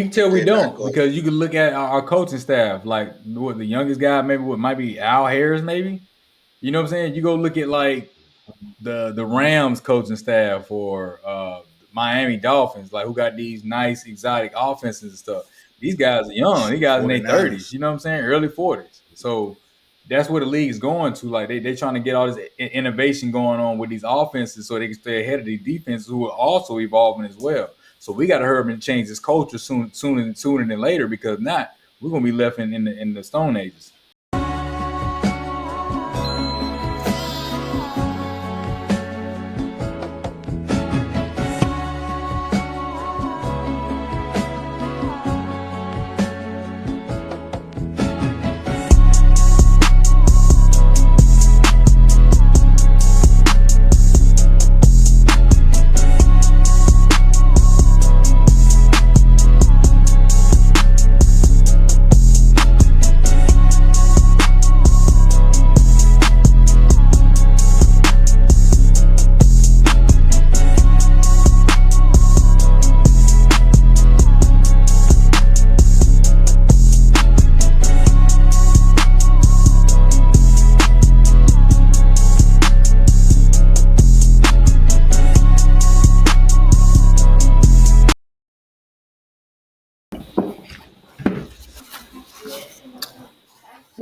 You can tell we They're not don't going. because you can look at our coaching staff. Like what the youngest guy, maybe what might be Al Harris, maybe. You know what I'm saying? You go look at like the Rams coaching staff or Miami Dolphins, like who got these nice exotic offenses and stuff. These guys are young. These guys in their 30s. 49ers. You know what I'm saying? Early 40s. So that's where the league is going to. Like they trying to get all this innovation going on with these offenses so they can stay ahead of these defenses who are also evolving as well. So we got to hurry up and change this culture sooner than later because not we're gonna be left in the Stone Ages.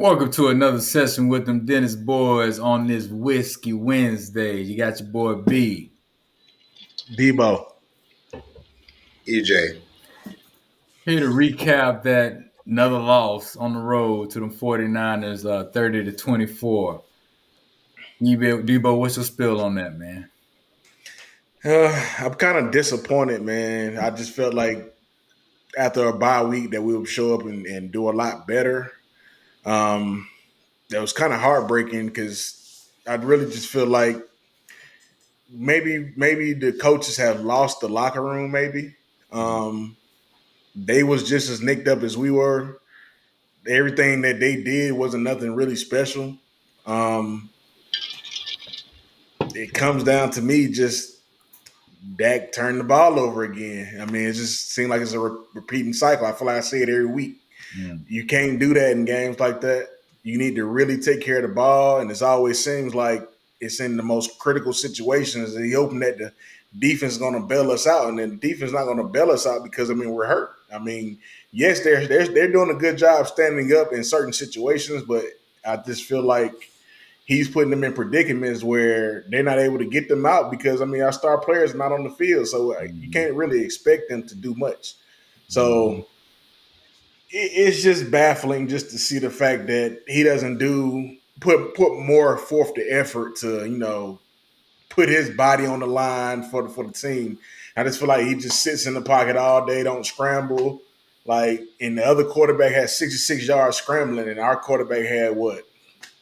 Welcome to another session with them Dennis Boys on this Whiskey Wednesday. You got your boy B. Debo. EJ. Here to recap that another loss on the road to them 49ers, 30-24. Debo, what's your spill on that, man? I'm kind of disappointed, man. I just felt like after a bye week that we would show up and do a lot better. That was kind of heartbreaking because I really just feel like maybe the coaches have lost the locker room. Maybe they was just as nicked up as we were. Everything that they did wasn't nothing really special. Um, it comes down to me just Dak turned the ball over again. I mean, it just seemed like it's a repeating cycle. I feel like I say it every week. Mm. You can't do that in games like that. You need to really take care of the ball, and it always seems like it's in the most critical situations. And you hoping that the defense is going to bail us out, and then the defense is not going to bail us out because we're hurt. I mean, yes, they're doing a good job standing up in certain situations, but I just feel like he's putting them in predicaments where they're not able to get them out because our star players are not on the field, so you can't really expect them to do much. So it's just baffling just to see the fact that he doesn't put more forth the effort to put his body on the line for the team. I just feel like he just sits in the pocket all day, don't scramble. Like, and the other quarterback had 66 yards scrambling, and our quarterback had what?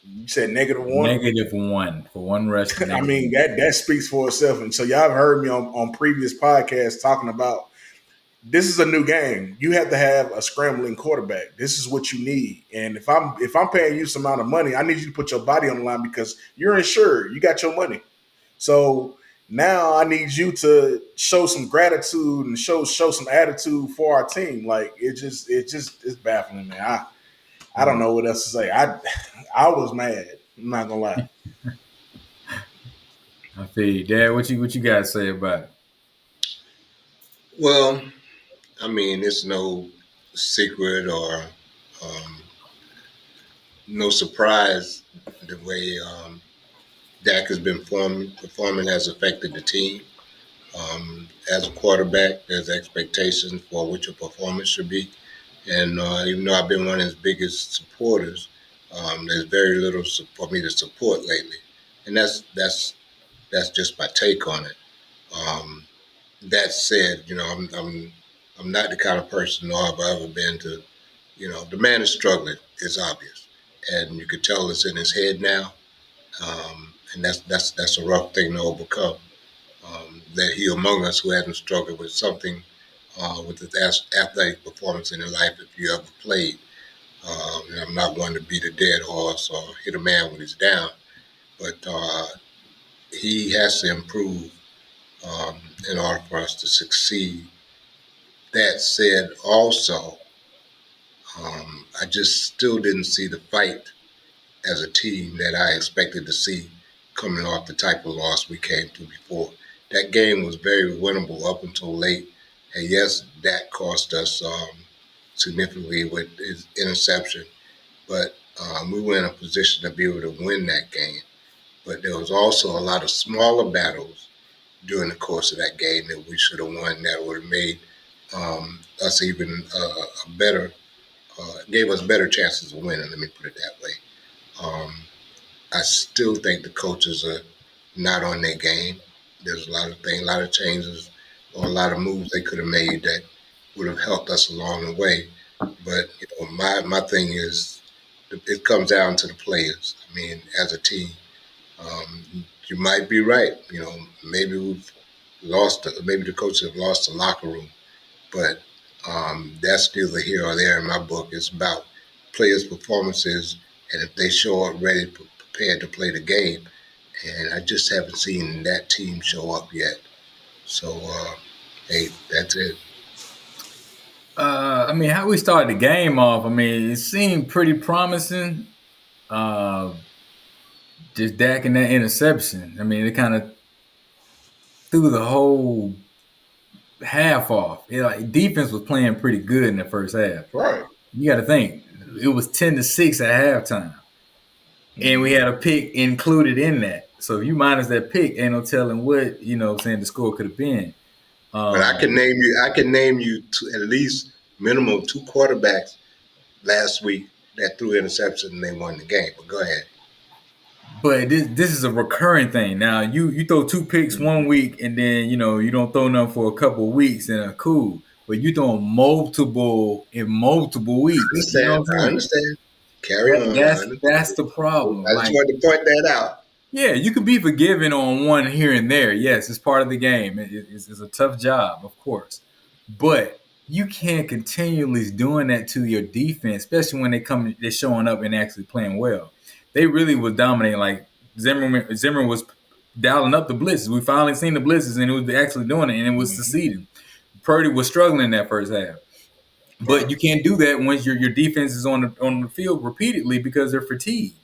You said -1? -1 for one rush. I Negative mean, one. that speaks for itself. And so y'all have heard me on previous podcasts talking about this is a new game. You have to have a scrambling quarterback. This is what you need. And if I'm paying you some amount of money, I need you to put your body on the line because you're insured. You got your money. So now I need you to show some gratitude and show some attitude for our team. Like it's baffling, man. I don't know what else to say. I was mad. I'm not gonna lie. I feel you, Dad. What you got to say about it? Well, I mean, it's no secret or um, no surprise the way Dak has been performing has affected the team. As a quarterback, there's expectations for what your performance should be. And even though I've been one of his biggest supporters, there's very little for me to support lately. And that's just my take on it. Um, that said, I'm not the kind of person nor have I ever been to, the man is struggling. It's obvious, and you could tell it's in his head now, and that's a rough thing to overcome. That he among us who hasn't struggled with something with his athletic performance in his life, if you ever played. And I'm not one to beat a dead horse or hit a man when he's down, but he has to improve in order for us to succeed that said, also, I just still didn't see the fight as a team that I expected to see coming off the type of loss we came through before. That game was very winnable up until late. And yes, that cost us significantly with his interception, but we were in a position to be able to win that game. But there was also a lot of smaller battles during the course of that game that we should have won that would have made us even a better, gave us better chances of winning. Let me put it that way. Um, I still think the coaches are not on their game. There's a lot of things, a lot of changes, or a lot of moves they could have made that would have helped us along the way. But my thing is, it comes down to the players. I mean, as a team, you might be right. Maybe we've lost. Maybe the coaches have lost the locker room, but that's neither here or there in my book. It's about players' performances, and if they show up ready, prepared to play the game. And I just haven't seen that team show up yet. So, hey, that's it. I mean, how we started the game off, I mean, it seemed pretty promising. Just Dak and that interception. I mean, it kind of threw the whole half off. Defense was playing pretty good in the first half. Right. You got to think it was 10-6 at halftime, and we had a pick included in that. So if you minus that pick, ain't no telling what saying the score could have been. But I can name you at least minimum two quarterbacks last week that threw interception and they won the game. But go ahead. But this is a recurring thing. Now you throw two picks 1 week and then you don't throw none for a couple of weeks and cool. But you throw multiple in multiple weeks. I understand. Carry on. That's the problem. I just wanted to point that out. Yeah, you can be forgiven on one here and there. Yes, it's part of the game. It's a tough job, of course. But you can't continually doing that to your defense, especially when they're showing up and actually playing well. They really was dominating. Like Zimmer was dialing up the blitzes. We finally seen the blitzes, and it was actually doing it, and it was succeeding. Purdy was struggling in that first half. But you can't do that once your defense is on the field repeatedly because they're fatigued.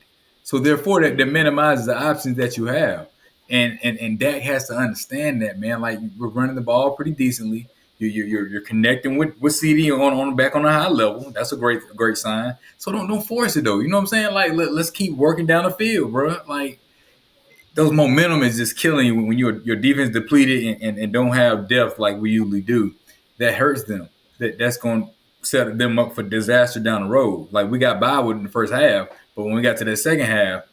So therefore, that minimizes the options that you have. And Dak has to understand that, man. Like, we're running the ball pretty decently. You're connecting with CD on back on a high level. That's a great sign. So don't force it though. You know what I'm saying? Like, let's keep working down the field, bro. Like, those momentum is just killing you when your defense depleted and don't have depth like we usually do. That hurts them. That's going to set them up for disaster down the road. Like, we got by with in the first half, but when we got to the second half,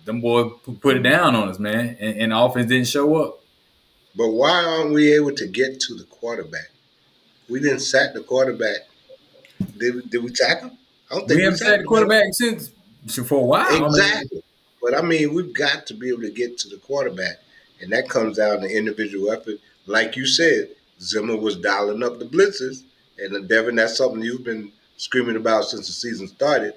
them boys put it down on us, man, and the offense didn't show up. But why aren't we able to get to the quarterback? We didn't sack the quarterback. Did we sack him? I don't think we haven't sacked the quarterback since for a while. Exactly. But I mean, we've got to be able to get to the quarterback, and that comes down to individual effort. Like you said, Zimmer was dialing up the blitzes, and Devin, that's something you've been screaming about since the season started.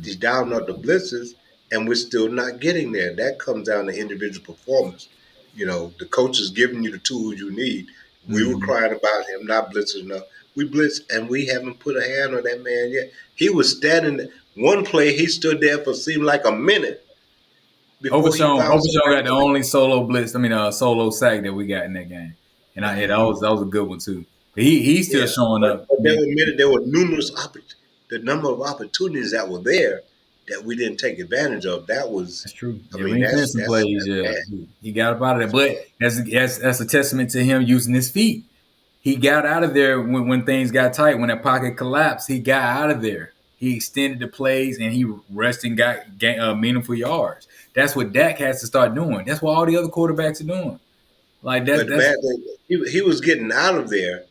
He's dialing up the blitzes, and we're still not getting there. That comes down to individual performance. The coach is giving you the tools you need. We were crying about him not blitzing enough. We blitz, and we haven't put a hand on that man yet. He was standing. One play, he stood there for seemed like a minute. Overshown got the only solo blitz. I mean, solo sack that we got in that game, and that was a good one too. But he's still showing up. But there were numerous the number of opportunities that were there that we didn't take advantage of. That's true. That's plays. He got up out of there, but that's a testament to him using his feet. He got out of there when things got tight. When that pocket collapsed, he got out of there. He extended the plays and he rushed and got meaningful yards. That's what Dak has to start doing. That's what all the other quarterbacks are doing. Like he was getting out of there,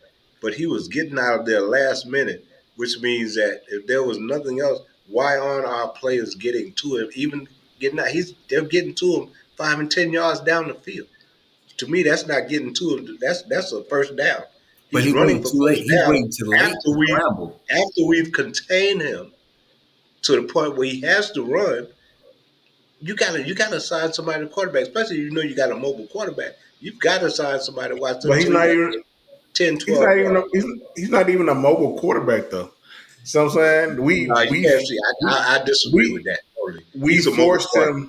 but he was getting out of there last minute, which means that if there was nothing else, why aren't our players getting to him? Even getting out, they're getting to him 5 and 10 yards down the field. To me, that's not getting to him. That's a first down. But he's running too late. He's waiting too late after we've contained him to the point where he has to run. You gotta assign somebody to quarterback, especially if you got a mobile quarterback. You've got to assign somebody to watch. But he's not even 10, He's 12 not even yards. he's not even a mobile quarterback though. So I'm saying No, you can't see. I disagree with we that totally. we He's a mobile forced quarterback.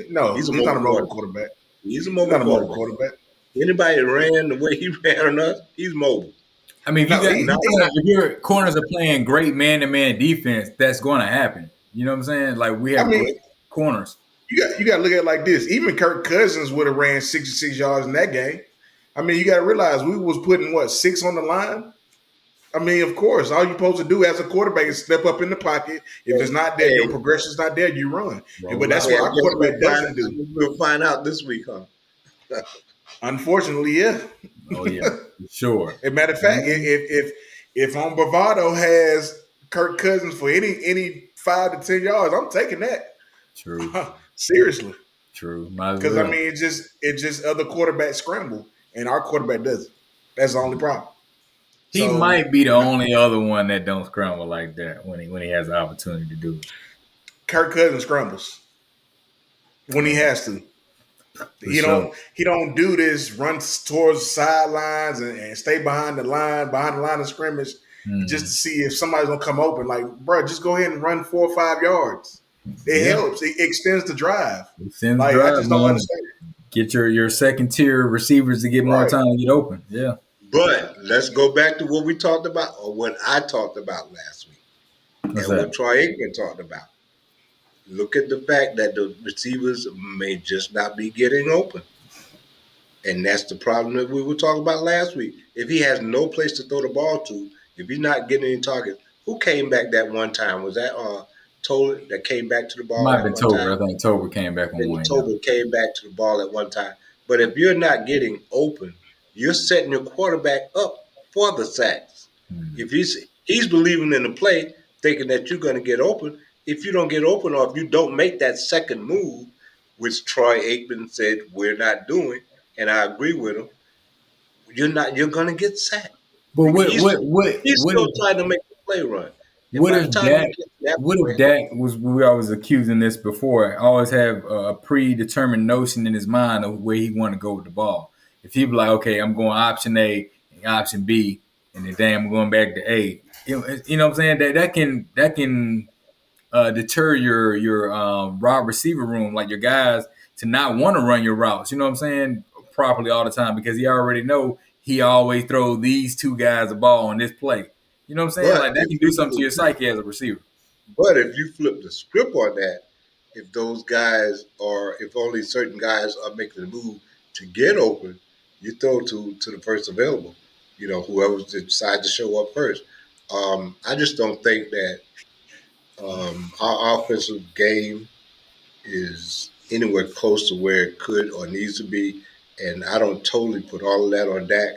him. No, He's a he's not mobile a mobile quarterback. quarterback. He's a He's mobile not a mobile quarterback. quarterback. Anybody that ran the way he ran on us, he's mobile. I mean, No, Not if your corners are playing great man-to-man defense, that's going to happen. You know what I'm saying? Like we I have mean, great corners. you got to look at it like this. Even Kirk Cousins would have ran 66 yards in that game. I mean, you got to realize we was putting what 6 on the line. I mean, of course, all you're supposed to do as a quarterback is step up in the pocket. If it's not there, your hey, progression's not there, you run. But Roll that's out. what hey, I our guess quarterback doesn't do. we'll find out this week, huh? Unfortunately, yeah. Oh yeah, for sure. As a matter of fact, if on Bravado has Kirk Cousins for any 5 to 10 yards, I'm taking that. True. Seriously. True. Might as Because I well. mean it's just other quarterbacks scramble and our quarterback doesn't. That's the only problem. He So might be the only other one that don't scramble like that when he has the opportunity to do it. Kirk Cousins scrambles when he has to. For sure. He don't do this run towards the sidelines and stay behind the line of scrimmage just to Mhm. see if somebody's gonna come open. Like, bro, just go ahead and run 4 or 5 yards. It Yeah. helps. It extends the drive. He sends Like, I drive, just don't man. understand. Get your second tier receivers to get more Right. time to get open. Yeah. But let's go back to what we talked about, or what I talked about last week, What's and that? what Troy Aikman talked about. Look at the fact that the receivers may just not be getting open. And that's the problem that we were talking about last week. If he has no place to throw the ball to, if he's not getting any targets, who came back that one time? Was that Toller that came back to the ball Might have that been one time? Tober. I think Tober came back I on think one. Yeah. Tober came back to the ball at one time. But if you're not getting open, you're setting your quarterback up for the sacks. Mhm. If he's believing in the play, thinking that you're going to get open. If you don't get open, or if you don't make that second move, which Troy Aikman said we're not doing, and I agree with him, you're going to get sacked. But He's still trying to make the play run, and what by the if time Dak you get to that what if point, Dak was we always accusing this before, always have a predetermined notion in his mind of where he want to go with the ball. If he be like, okay, I'm going option A and option B, and then damn I'm going back to A. You know what I'm saying? That can deter your wide receiver room, like your guys, to not want to run your routes. You know what I'm saying? Properly all the time because he already know he always throw these two guys the ball on this play. You know what I'm saying? but Like that can do something to your psyche as a receiver. if you flip the script on that, if those guys are, if only certain guys are making the move to get open, you throw to the first available. You know, whoever decides to show up first. I just don't think that our offensive game is anywhere close to where it could or needs to be, and I don't totally put all of that on Dak.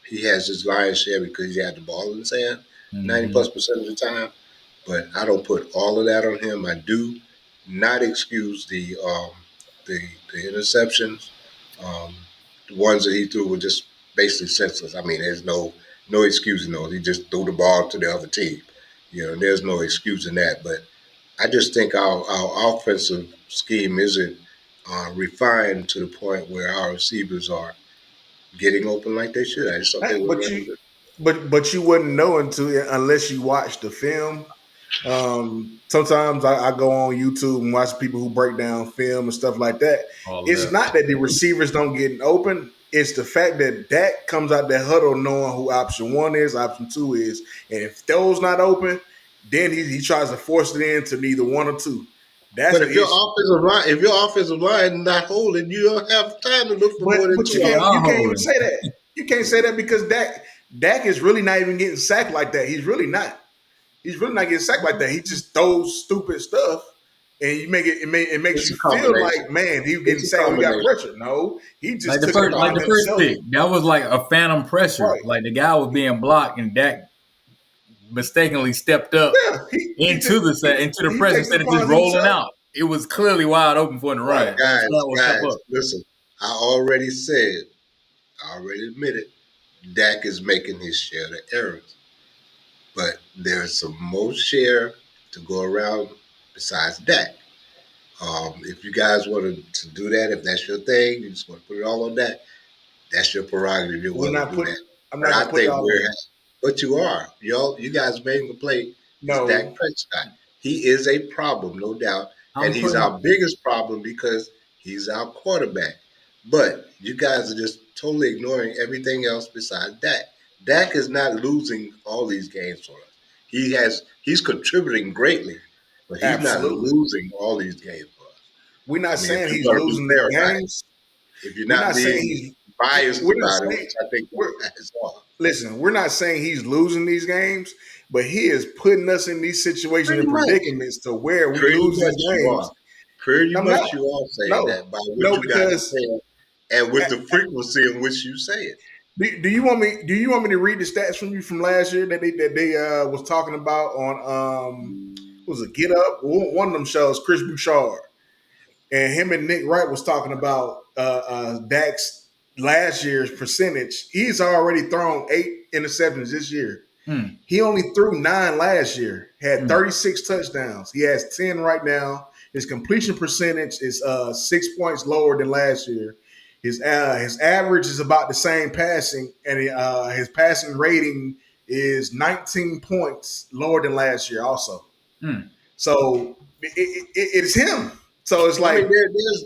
He has his lion's share because he had the ball in his hand 90 Mm-hmm. plus percent of the time. But I don't put all of that on him. I do not excuse the the interceptions. Um, the ones that he threw were just basically senseless. I mean, there's no excusing those. He just threw the ball to the other team. You know, there's no excusing that. But I just think our offensive scheme isn't refined to the point where our receivers are getting open like they should. I just thought they were But running you good. but you wouldn't know unless you watch the film. Sometimes I go on YouTube and watch people who break down film and stuff like that. All It's that. not that the receivers don't get open. It's the fact that Dak comes out that huddle knowing who option one is, option two is, and if those not open, then he tries to force it into neither one or two. That's But the issue. if your offensive line not holding, you don't have time to look for But more than but two They options. are you can't even holding. say that. You can't say that because Dak is really not even getting sacked like that. He's really not. He's really not getting sacked like that. He just throws stupid stuff, and it makes It's you a feel combination. like, man, he was getting It's a sacked. We got combination. pressure. No, he Like just the took it first, like upon the first himself. pick, that was like a phantom pressure. Right? Like the guy was being blocked, and Dak mistakenly stepped up Yeah. into the set, into the He press takes it instead of just upon rolling himself. out. It was clearly wide open for him to Right. run. He will step Guys, up. listen. I already said, I already admitted, Dak is making his share of errors, but there's some more share to go around besides Dak. If you guys want to do that, if that's your thing, you just want to put it all on that. That's your prerogative. You're We're willing to not do putting that. I'm But not I gonna put it think all we're, in. but you are. You guys made him play is Dak No, Prescott. He is a problem, no doubt. And I'm he's putting. our biggest problem because he's our quarterback. But you guys are just totally ignoring everything else besides Dak. Dak is not losing all these games for us. He's contributing greatly, but he's not absolutely. losing all these games for us. We're I not mean, if saying you're he's going to be losing fair these about it, games. if you're We're not not saying being he's. biased We're not about it, saying. which I think you We're guys are, listen. We're not saying he's losing these games, but he is putting us in these situations pretty and much. predicaments to where we Pretty lose these much you games. are. Pretty I'm not. much you are saying No, that by what no, you guys are because saying and with the frequency in which you say it. do you want me? Do you want me to read the stats from you from last year that they was talking about on what was it Get Up? One of them shows, Chris Bouchard, and him and Nick Wright was talking about Dak's last year's percentage. He's already thrown 8 interceptions this year. Mm, He only threw 9 last year. Had mm, 36 touchdowns. He has 10 right now. His completion percentage is 6 points lower than last year. His average is about the same passing, and his passing rating is 19 points lower than last year. Also, mm. so it's him. So it's I like, mean,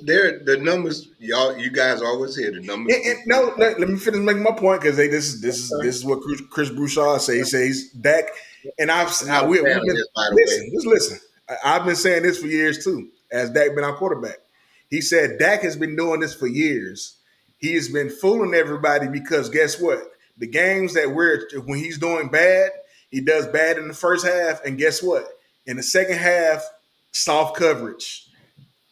there the numbers you guys always hear the numbers speak for no. themselves. Let me finish making my point because this is what Chris Broussard says. He says Dak, and I'm not a we've fan of been this, by the way. listen. Just listen. I've been saying this for years too. As Dak been our quarterback, he said Dak has been doing this for years. He has been fooling everybody because guess what? The games that when he's doing bad, he does bad in the first half, and guess what? In the second half, soft coverage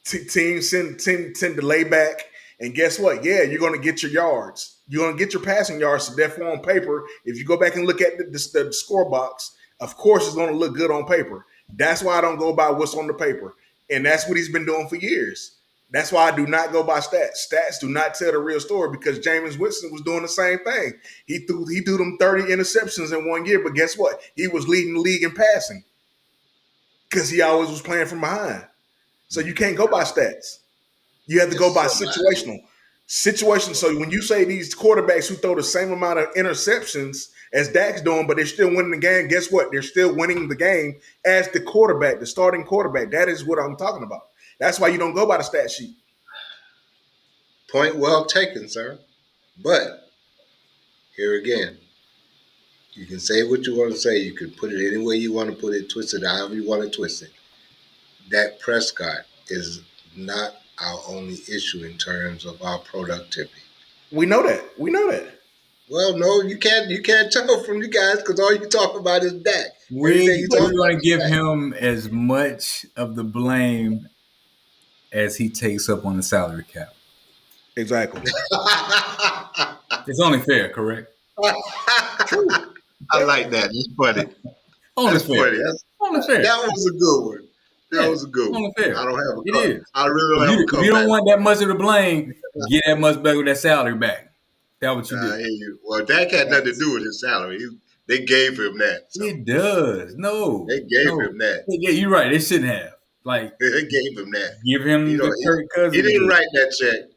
teams tend to lay back. And guess what? Yeah, you're going to get your yards. You're going to get your passing yards. So therefore, on paper, if you go back and look at the score box, of course, it's going to look good on paper. That's why I don't go by what's on the paper. And that's what he's been doing for years. That's why I do not go by stats. Stats do not tell the real story because Jameis Winston was doing the same thing. He threw them 30 interceptions in 1 year, but guess what? He was leading the league in passing because he always was playing from behind. So you can't go by stats. You have to go It's by somebody. situational. Situation. So when you say these quarterbacks who throw the same amount of interceptions as Dak's doing, but they're still winning the game, guess what? They're still winning the game as the quarterback, the starting quarterback. That is what I'm talking about. That's why you don't go by the stat sheet. Point well taken, sir. But here again, you can say what you want to say. You can put it any way you want to put it, twist it however you want to twist it. Dak Prescott is not our only issue in terms of our productivity. We know that. We know that. Well, no, you can't. You can't tell from you guys because all you talk about is Dak. Everything We you talk we're about going to is give him as much of the blame as he takes up on the salary cap. Exactly. Dak. It's only fair, correct? True. I Yeah. like that. That's funny. Only That's fair. funny. Only fair. That was a good one. That Yeah, was a good one. only fair. I don't have a It cut. is. I really don't have a If you don't comeback. want that much of the blame, get that much back with that salary back. That's what you I do. hear you. Well, Dak had nothing to do with his salary. They gave him that. So It does. No, they gave no. him that. Yeah, you're right. They shouldn't have. Like, They gave him that. give You him know, the Kirk he Cousin didn't deal. writ that check.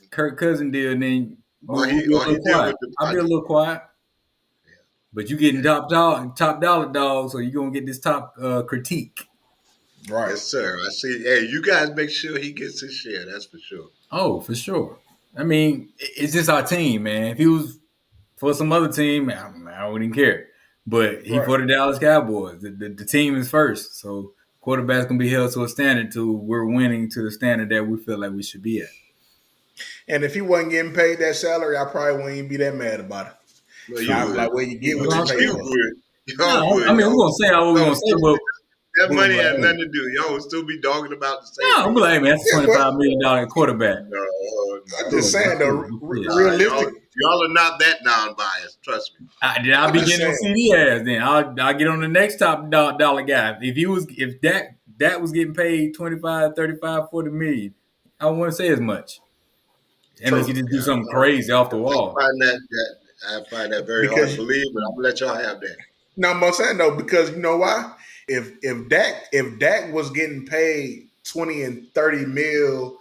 Kirk Cousin deal, and then we'll be a All he little did quiet. was I'll be a deposit. little quiet. But you getting Yeah. top dollar dog, so you're gonna get this top critique. Right. Yes, sir. I see. Hey, you guys make sure he gets his share. That's for sure. Oh, for sure. I mean, it's just our team, man. If he was for some other team, I wouldn't care. But he Right. for the Dallas Cowboys. The team is first, so quarterbacks can be held to a standard to we're winning to the standard that we feel like we should be at. And if he wasn't getting paid that salary, I probably wouldn't even be that mad about it. Well, So you I'm would. like, well, you get what you Well, pay You for. would. Y'all no, would. I mean we're Y'all. gonna say what we're Y'all gonna would say, still, but that money but has hey, nothing to do. Y'all would still be dogging about the same no, I'm thing. like, hey, man, that's a Yeah, but $25 million quarterback. No, I'm no, just Look, saying that's though, it. realistic. y'all are not that non-biased. Trust me. Did I I'm be just getting on saying. CD ads then? I'll get on the next dollar guy. If that was getting paid 25, 35, 40 million, I wouldn't say as much. Unless you True. just Yeah, do something crazy off the wall. I find that very hard to Because believe, but I'm gonna let y'all have that. no, I'm saying though, because you know why? If Dak was getting paid 20 and 30 mil,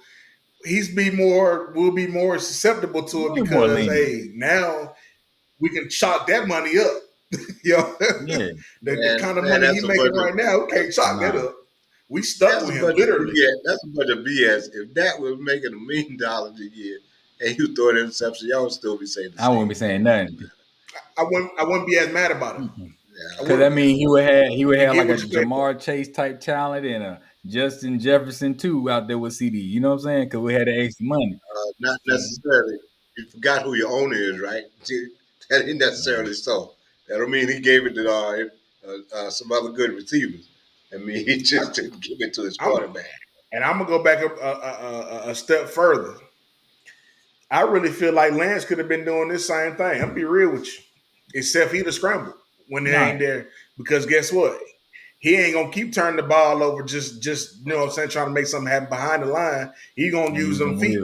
will be more susceptible A to it little more because lenient. hey, now we can chalk that money up. Yeah. The kind of Man, money he that's a making bunch right now, we can't chalk that Nah. up. We stuck That's with a him, bunch literally. of BS. That's a bunch of BS. If Dak was making $1 million a year and you throw an interception, y'all would still be saying the I same wouldn't be saying nothing. I wouldn't be as mad about it. I Because I wouldn't. mean, he would You have get like a what you pay for. Jamar Chase type talent and a Justin Jefferson too out there with CD. You know what I'm saying? Because we had the extra money. Not necessarily. You forgot who your owner is, right? That ain't necessarily so. That don't mean he gave it to some other good receivers. I mean, he just didn't give it to his quarterback. And I'm gonna go back a step further. I really feel like Lance could have been doing this same thing. I'm gonna be real with you. Except he'd have scrambled when they ain't there. Because guess what? He ain't gonna keep turning the ball over just you know what I'm saying, trying to make something happen behind the line. He gonna use them feet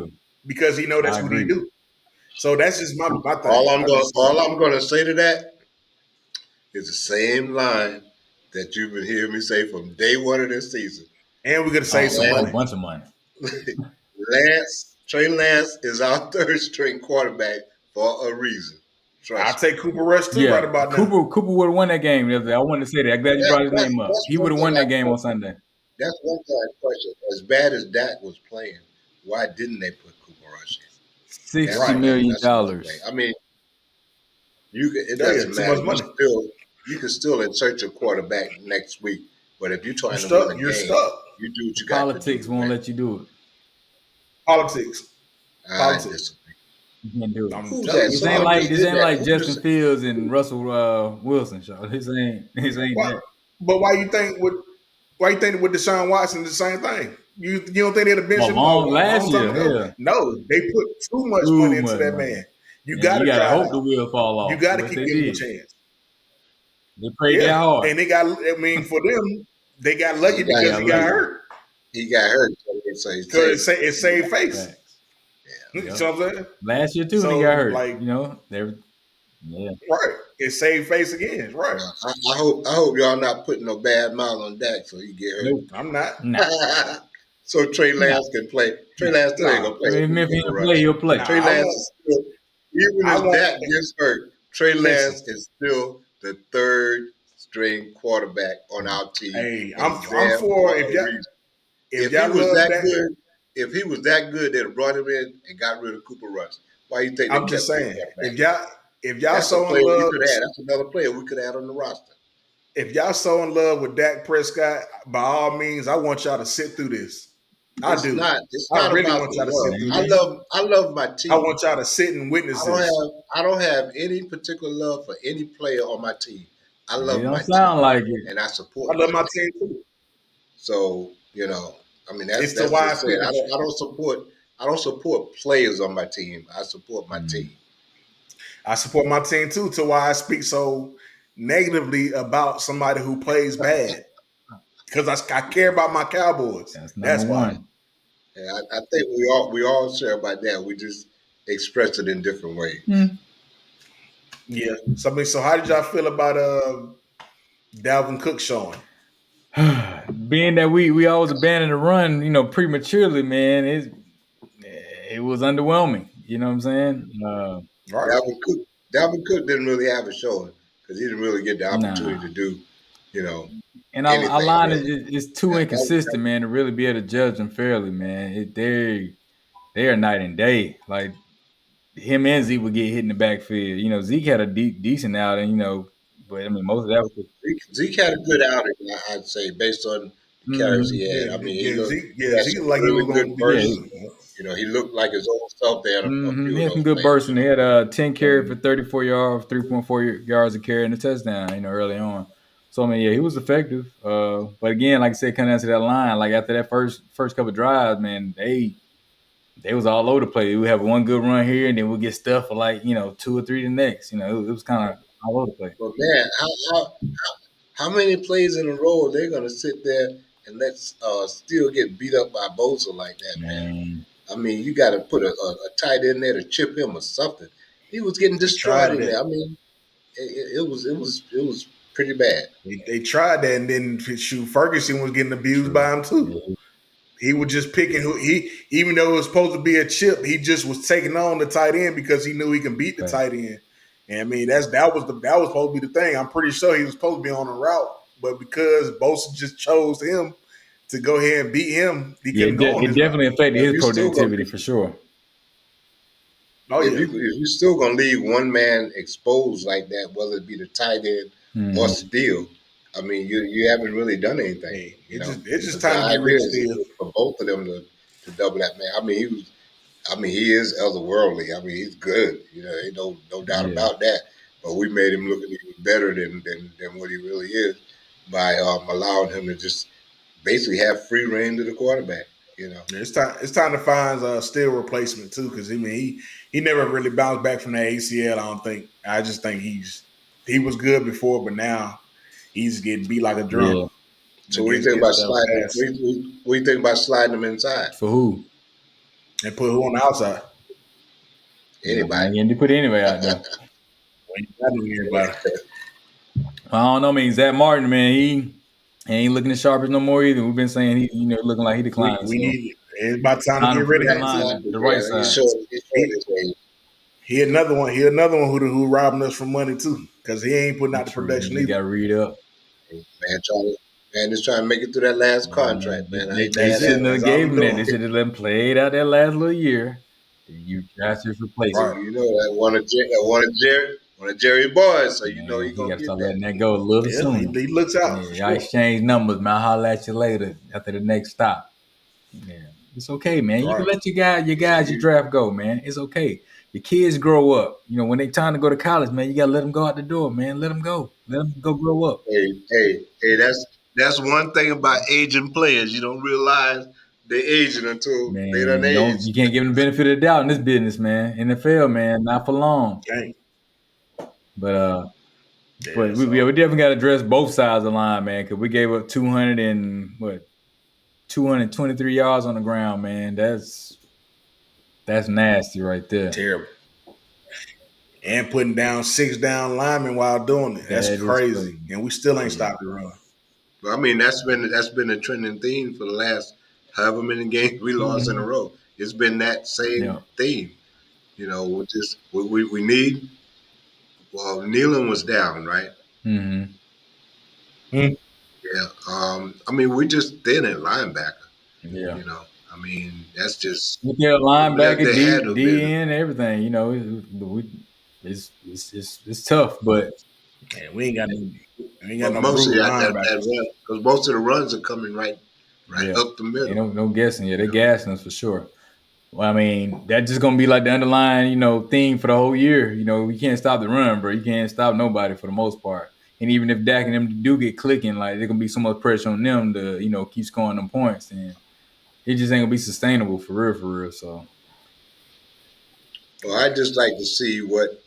because he know that's what he do. So that's just my thing. All I'm gonna say to that is the same line that you've been hearing me say from day one of this season. And we're gonna save some money. A bunch of money. Trey Lance is our third string quarterback for a reason. I'll take Cooper Rush too right about now. Cooper would have won that game the other day. I wanted to say that. I'm glad you brought his name up. He would have won that game on Sunday. That's one thing I question. As bad as Dak was playing, why didn't they put Cooper Rush in? $60 million. I mean, it doesn't matter. You can still insert your quarterback next week, but if you're trying to win a game, you do what you got to do. Politics won't let you do it. Politics. I disagree. You can't do it. This ain't like Justin Fields and Russell Wilson. This ain't that. But why you think with Deshaun Watson the same thing? You don't think they'd have bench him last year? Yeah. No, they put too much money into that man. You gotta hope the wheel fall off. You gotta keep giving him a chance. They prayed that hard, and they got. I mean, for them, they got lucky because he got hurt. He got hurt, so it saved face. Right. You know what I'm saying? Last year too, he got hurt. Like, you know, right. It saved face again. Right. I hope y'all not putting no bad mouth on Dak so he get hurt. Nope, I'm not. Nah. So Trey Lance can play. Trey Lance still ain't gonna play. If he can play, he'll play. Trey Lance is still, even if Dak gets hurt, Trey Lance is still the third string quarterback on our team. Hey, I'm for if y'all he was that good. If he was that good, they'd have brought him in and got rid of Cooper Rush. Why you think? I'm just saying, if y'all so in love, that's another player we could add on the roster. If y'all so in love with Dak Prescott, by all means, I want y'all to sit through this. It's not I really want y'all to sit through this. I love my team. I want y'all to sit and witness this. I don't have any particular love for any player on my team. I love my team. Sound like it. And I support. I love my team too. So I mean that's why I said I don't support players on my team. I support my team. I support my team too. To why I speak so negatively about somebody who plays bad, because I care about my Cowboys. That's why. Yeah, I think we all share about that. We just express it in different ways. Yeah. So how did y'all feel about Dalvin Cook showing? Being that we always abandoned the run, prematurely, man, it was underwhelming. You know what I'm saying? Right. Dalvin Cook didn't really have a showing because he didn't really get the opportunity to do, And our line is too inconsistent, man, to really be able to judge them fairly, man. They are night and day. Like him and Zeke would get hit in the backfield. Zeke had a decent outing, but I mean most of that was Zeke had a good outing, I'd say, based on the carries he had. I mean, Zeke like he was going to be good. He looked like his old self there. He had some good bursts, and he had 10 carry for 34 yards, 3.4 yards a carry and a touchdown, early on. So, I mean, yeah, he was effective. But again, like I said, coming down to that line, like after that first couple of drives, man, they was all over the place. We have one good run here, and then we'll get stuff for 2 or 3 the next. It was kind of all over the place. But man, how many plays in a row are they going to sit there and let still get beat up by Bosa like that, man? I mean, you got to put a tight end there to chip him or something. He was getting destroyed in there. I mean, it was pretty bad. They tried that, and then Ferguson was getting abused by him too. He was just picking even though it was supposed to be a chip, he just was taking on the tight end because he knew he can beat the tight end. And I mean, that was supposed to be the thing. I'm pretty sure he was supposed to be on a route, but because Bosa just chose him to go ahead and beat him, he Yeah, couldn't go on it his route. definitely affected his You're still gonna productivity for sure. Oh if yeah, you're still gonna leave one man exposed like that, whether it be the tight end or Steele, I mean, you haven't really done anything, hey, you know. it's just Because the time to get idea rid of is Steele. for both of them to double that man. I mean, he is otherworldly. I mean, he's good. You know, ain't no doubt Yeah, about that. But we made him look even better than what he really is by allowing him to just basically have free reign to the quarterback. You know. It's time to find a Steele replacement too, because I mean he never really bounced back from that ACL. I don't think. I just think he was good before, but now he's getting beat like a drum yeah. So what do you think about against sliding? pass What do you think about sliding him inside? For who? and put who on the outside. No, Anybody? man, you didn't put anybody out there. We ain't got no everybody. I don't know. I mean, Zach Martin, man, he ain't looking as sharp as no more either. We've been saying he, looking like he declined. We So need. It's about time to line get him put rid of him in him line too. the right Yeah, side. he's showing his age. He another one. He another one who robbing us for money too, because he ain't putting out the True. He production just either. got read up. Man, just trying to make it through that last contract, man. I ain't They mad at shouldn't him. have That's all gave he him that. They doing. should have let him play it out that last little year. You draft his Right. replacement. You know that one of Jerry Boys, so you know Man, he he got gonna to get start that. letting that go a little Yeah, sooner. he looks out for Yeah, I sure. exchange numbers, man. I'll holler at you later after the next stop. Yeah, it's okay, man. You can Right. let your Yeah, guys, your draft go, man. It's okay. Your kids grow up. You know, when they time to go to college, man, you gotta let them go out the door, man. Let them go. Let them go grow up. hey, that's one thing about aging players. You don't realize they aging until they done Man, age. you can't give them the benefit of the doubt in this business, man. NFL, man, not for long. Okay. But Yeah. we So definitely got to address both sides of the line, man, because we gave up 223 yards on the ground, man. That's nasty right there. terrible. And putting down 6 down linemen while doing it. That's That is crazy. crazy. And we still ain't Yeah. stopped the run. But I mean, that's been a trending theme for the last however many games we lost in a Mm-hmm. row. It's been that Yeah. same theme. You know, we need. Well, Nealon was down, right? Mm-hmm. Hmm. Yeah. I mean, we just thin at linebacker. Yeah. You know, I mean, that's just With their that linebacker, they had to have been. DN, everything, it's tough, but And we ain't got But no mostly brutal that linebackers. run, because most of the runs are coming right yeah, up the ain't middle. no guessing. Yeah, You they know, gassing us for sure. Well, I mean, that's just gonna be like the underlying, theme for the whole year. We can't stop the run, bro. You can't stop nobody for the most part. And even if Dak and them do get clicking, like there's gonna be so much pressure on them to, keep scoring them points, and it just ain't gonna be sustainable for real, for real. So well, I just like to see what.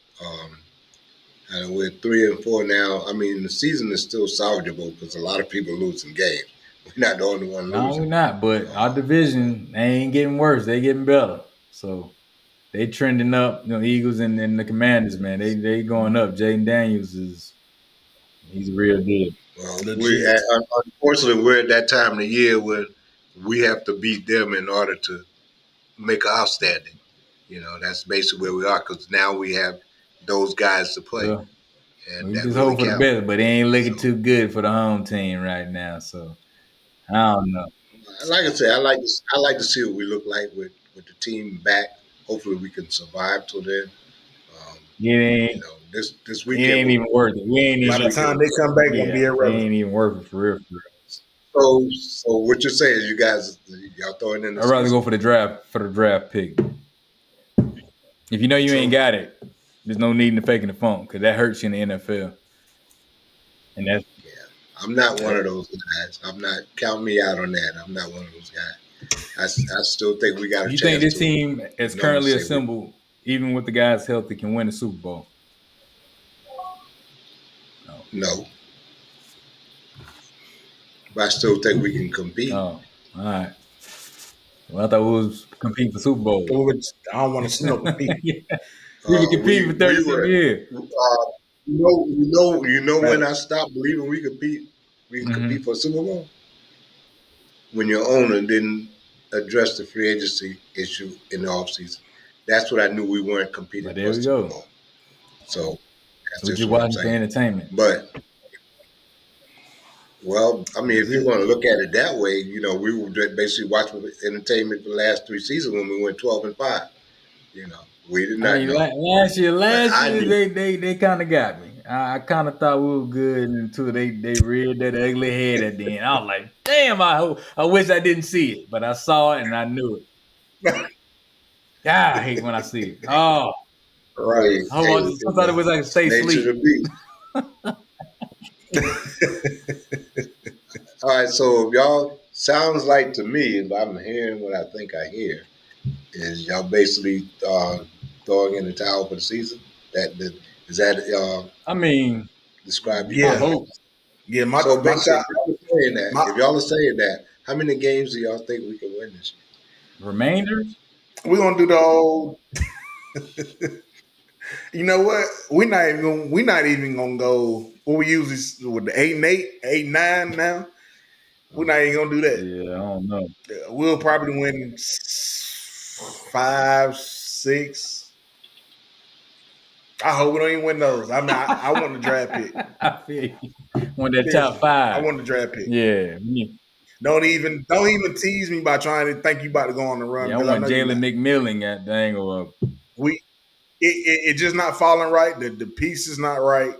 We're 3-4 now. I mean, the season is still salvageable because a lot of people losing games. We're not the only one no, losing. we're not. But our division, they ain't getting worse. They getting better. So they trending up. Eagles and the Commanders, man. They going up. Jaden Daniels he's a real deal. Well, Legit. unfortunately we're at that time of the year where we have to beat them in order to make our standing. You know, that's basically where we are because now we have those guys to play, Well, and we that just really hope for the counts. best, but it ain't So, looking too good for the home team right now. So I don't know. like I say, I like to see what we look like with the team back. Hopefully, we can survive till then. Um, It ain't this it weekend ain't was even worth it. We ain't By this the even weekend time was they rough. come back, gonna be yeah, it irrelevant. ain't even worth it for real, for real. So what you're saying is you guys y'all throwing in the I'd rather season? go for the draft pick. If you know you ain't True. got it, there's no need in faking the phone because that hurts you in the NFL. And that's Yeah, I'm not one Yep. of those guys. I'm not count me out on that. I'm not one of those guys. I still think we got a you think chance this to. team, as Numbers currently say we assembled, even with the guys healthy, can win the Super Bowl? No. no, but I still think we can compete. Oh, all right. Well, I thought we was competing for Super Bowl. I don't want to see no competing. Yeah. We've been competing for We 37 were. years. You know when I Facts. stopped believing we can compete Mm-hmm. for a Super Bowl when your owner didn't address the free agency issue in the offseason. That's what I knew we weren't competing But for there a we Super go. Bowl. So. So That's we just just what I'm watching for saying. entertainment. But well, I mean, That's if you it. want to look at it that way, we were basically watching entertainment for the last 3 seasons when we went 12-5. We did I not mean, know, last year, but I knew. they kind of got me. I kind of thought we were good until they reared that ugly head at the end. I was like, damn, I wish I didn't see it, but I saw it and I knew it. God, I hate when I see it. Oh, Right. Hey, I hey, want sometimes I wish I could it's stay nature of asleep. the beast. All right, so if y'all sounds like to me, if I'm hearing what I think I hear, is y'all basically throwing in the towel for the season? Is that I mean, describe your I Yeah. thinking? hope Yeah. So My basically, top. My. if y'all are saying that, how many games do y'all think we can win this remainders. We're gonna do the whole. You know what? We're not even gonna go. What we usually with the 8-8, 8-9 now. We're not even gonna do that. Yeah, I don't know. We'll probably win 5, 6. I hope we don't even win those. I mean, I want the draft pick. I feel you. Want that top Seriously, I five. want the draft pick. Yeah. Don't even tease me by trying to think you about to go on the run Yeah, I because I want know you're Jalen not. McMillan at the angle of. We it just not falling right. The piece is not right.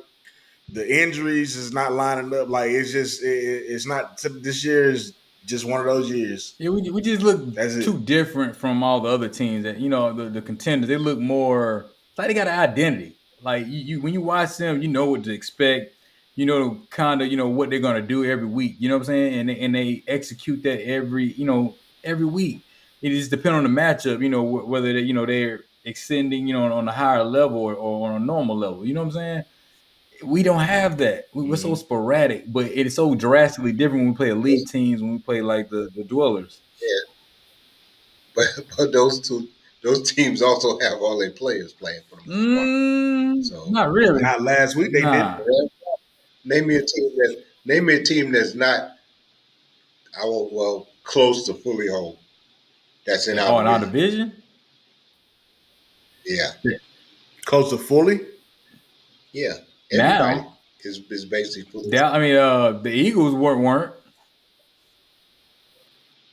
The injuries is not lining up. Like it's just it's not. This year is just one of those years. Yeah, we just look That's it. too different from all the other teams that the contenders. They look more it's like they got an identity. Like you when you watch them, you know what to expect. You know kind of what they're gonna do every week. You know what I'm saying? And they execute that every week. It just depends on the matchup. Whether they're extending on a higher level or on a normal level. You know what I'm saying? We don't have that. We're so Mhm. sporadic, but it is so drastically different when we play elite teams, when we play like the dwellers. Yeah, but those teams also have all their players playing for the most part. So Not really. Not last week they didn't. Nah. name me a team that's not I won't well close to fully whole. That's in our Oh, in our division. division? Yeah, Close to fully. yeah. Everybody Now. is basically fully whole. I mean, the Eagles weren't.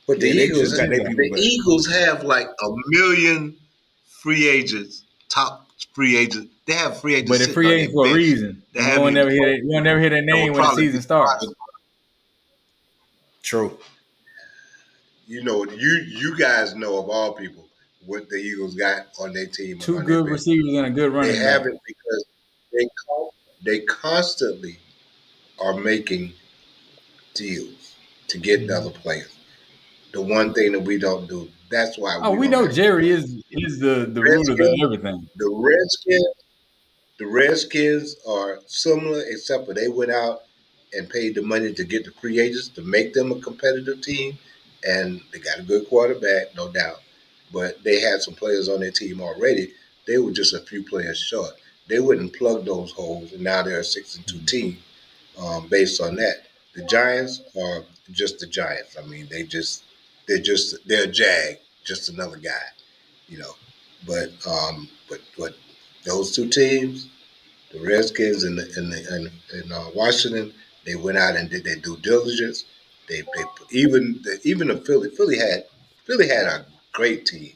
But Yeah, they just got their people The back. Eagles have like a million free agents, top free agents. They have free But agents they're sitting free on their agents for a bench reason. that And haven't even we won't never hear their that will name when the probably be season starts. True. you guys know of all people what the Eagles got on their team and Two on their good bench. receivers and a good They running back. haven't because they constantly are making deals to get other players. The one thing that we don't do. That's why Oh, we we don't know have any Jerry wins. is the root of Redskins, everything. the Redskins, the Redskins are similar, except for they went out and paid the money to get the free agents to make them a competitive team, and they got a good quarterback, no doubt. But they had some players on their team already. They were just a few players short. They wouldn't plug those holes, and now they're a 6-2 team based on that. The Giants are just the Giants. I mean, they're a jag, just another guy, you know. But those two teams, the Redskins and Washington, they went out and did their due diligence. They even the Philly had a great team.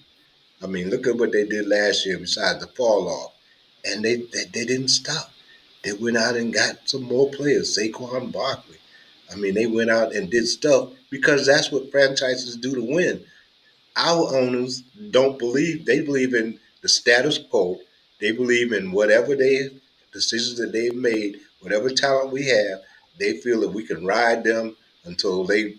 I mean, look at what they did last year. Besides the fall off, and they didn't stop. They went out and got some more players. Saquon Barkley. I mean, they went out and did stuff because that's what franchises do to win. Our owners don't believe, they believe in the status quo. They believe in whatever they decisions that they've made, whatever talent we have. They feel that we can ride them until they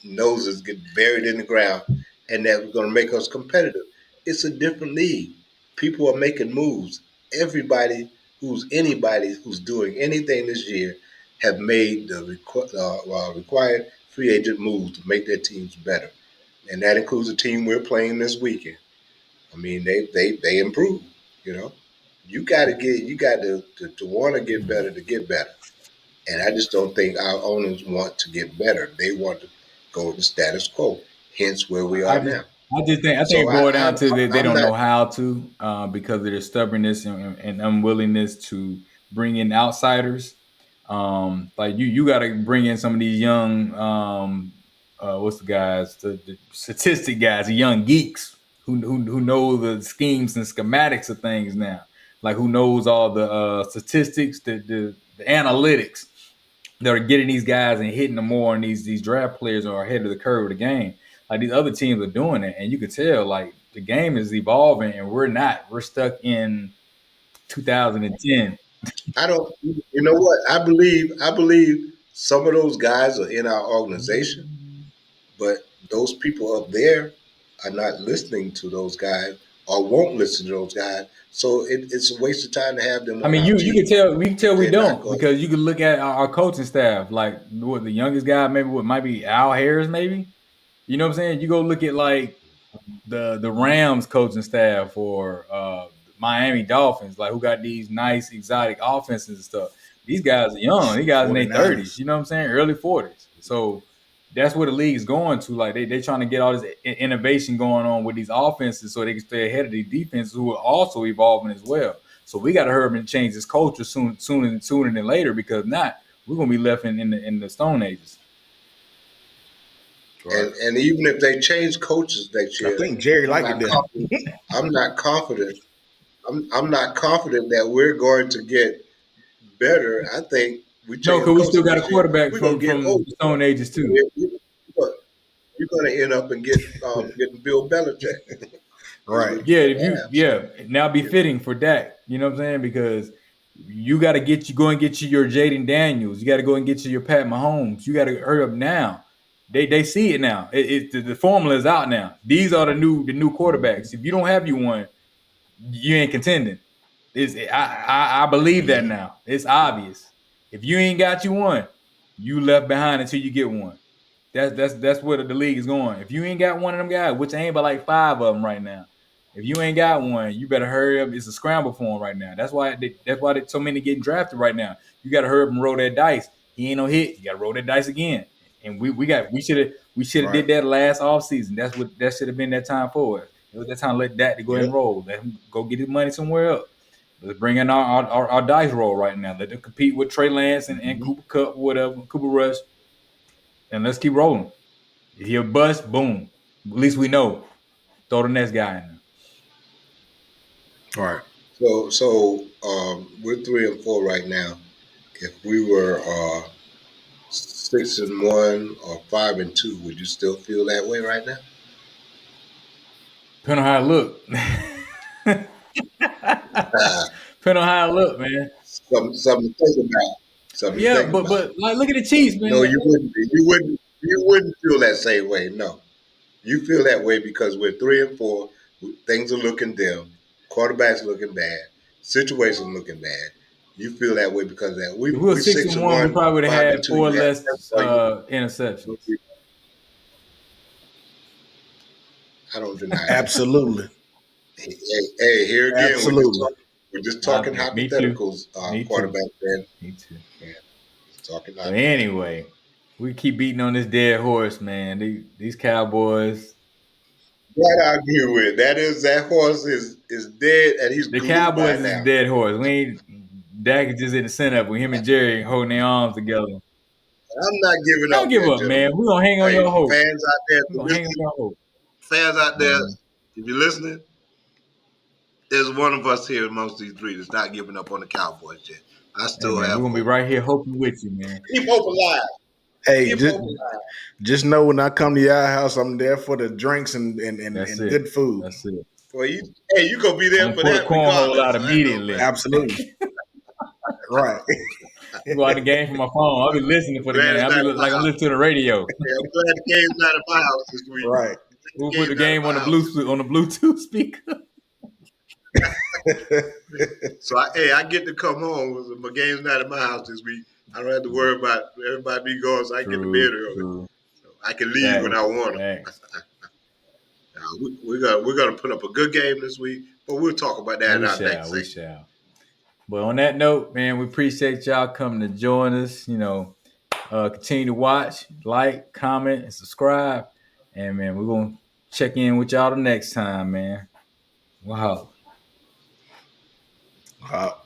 noses get buried in the ground, and that's going to make us competitive. It's a different league. People are making moves. Anybody who's doing anything this year have made the required free agent moves to make their teams better, and that includes the team we're playing this weekend. I mean, they improve. You know, you got to want to get better, and I just don't think our owners want to get better. They want to go with the status quo. Hence, where we I are just now. I think So it boiled down to they I'm don't not. know how to because of their stubbornness and unwillingness to bring in outsiders. Like you got to bring in some of these young, what's the guys, the statistic guys, the young geeks who know the schemes and schematics of things now. Like who knows all the statistics, the analytics that are getting these guys and hitting them more, and these draft players are ahead of the curve of the game. Like these other teams are doing it, and you can tell like the game is evolving, and we're not. We're stuck in 2010. I don't. You know what? I believe some of those guys are in our organization, but those people up there are not listening to those guys or won't listen to those guys. So it's a waste of time to have them I on mean, our you can team. tell we can tell we They're not don't, going. because you can look at our coaching staff. Like what the youngest guy, maybe what might be Al Harris, maybe. You know what I'm saying? You go look at like the Rams coaching staff or Miami Dolphins, like who got these nice exotic offenses and stuff. These guys are young. These guys in their 30s. 49ers. You know what I'm saying? Early 40s. So that's where the league is going to. Like they trying to get all this innovation going on with these offenses, so they can stay ahead of the defenses who are also evolving as well. So we got to hurry and change this culture sooner than later, because not we're gonna be left in the Stone Ages. Right. And even if they change coaches next I year, think Jerry I'm liked it not there. confident. I'm not confident. I'm not confident that we're going to get better. I think we No, change because we still coaches got a next year, quarterback we're gonna get from older. the Stone Ages too. We're going to end up and getting Bill Belichick is Right. what Yeah, you're if going to you have. So now be you know, fitting for Dak. You know what I'm saying? Because you got to go and get you your Jaden Daniels. You got to go and get you your Pat Mahomes. You got to hurry up now. They see it now. The formula is out now. These are the new quarterbacks. If you don't have you one, you ain't contending. I believe that Mm-hmm. now. It's obvious. If you ain't got you one, you left behind until you get one. That's where the league is going. If you ain't got one of them guys, which ain't but like five of them right now, if you ain't got one, you better hurry up. It's a scramble for him right now. That's why so many getting drafted right now. You got to hurry up and roll that dice. He ain't no hit. You got to roll that dice again. And we should have Right. did that last off season. That should have been that time for us. It was that time to let that to go ahead and Yep. roll. Let him go get his money somewhere else. Let's bring in our dice roll right now. Let them compete with Trey Lance and Mm-hmm. Cooper Cup, whatever, Cooper Rush, and let's keep rolling. If you're a bust, boom. At least we know. Throw the next guy in there. Right. we're 3-4 right now. If we were 6-1 or 5-2, would you still feel that way right now? Depending on how it look. Ah, Depending on how it look, man. something to think about. Something to Yeah, think but about. but like look at the Chiefs, No, man. you wouldn't. You wouldn't feel that same way. No, you feel that way because we're 3-4. Things are looking dim. Quarterback's looking bad. Situation looking bad. You feel that way because of that. If We we were we six six and and one, we one, probably would have five and had two. four You have less interceptions. I don't deny that. Absolutely. Hey, here again, Absolutely. we're just talking Me too. hypotheticals, Me too. quarterback man. Me too. Yeah, talking But hypotheticals. anyway, we keep beating on this dead horse, man. These Cowboys, That I agree with. That horse is dead and he's the glued by Cowboys is a now. dead horse. We ain't Dak is just in the center with him and Jerry holding their arms together. I'm not giving Don't up give there, up, man. gentlemen. We're gonna hang on Hey, your hope. fans out there, if We're you're gonna hang on listening, your hope. fans out there, Mhm. if you're listening, there's one of us here amongst these three that's not giving up on the Cowboys yet. I Hey still man, we're have gonna be hope. right here hoping with you, man. Keep hope alive. Hey, Keep just hope alive. just know when I come to your house, I'm there for the drinks That's and it. good food. That's it. Well, you gonna be I'm there gonna for pull the that cornhole regardless. out So that don't immediately. matter. Absolutely. Right. I'm go out the game from my phone. I'll be listening I'm for the glad game. it's I'll be not at my like I'm house. listening to the radio. Hey, I'm glad the game's not at my house this week. Right. The We'll put the game's not at game my on the house this Bluetooth week. speaker. So I get to come home. My game's not at my house this week. I don't have to worry about everybody be gone, so I get to bed True, early. true. So I can leave when Facts, I want to. facts. We're gonna put up a good game this week, but we'll talk about that in We our next shall, we segment. shall. But on that note, man, we appreciate y'all coming to join us. Continue to watch, like, comment, and subscribe. And man, we're gonna check in with y'all the next time, man. Wow. Wow.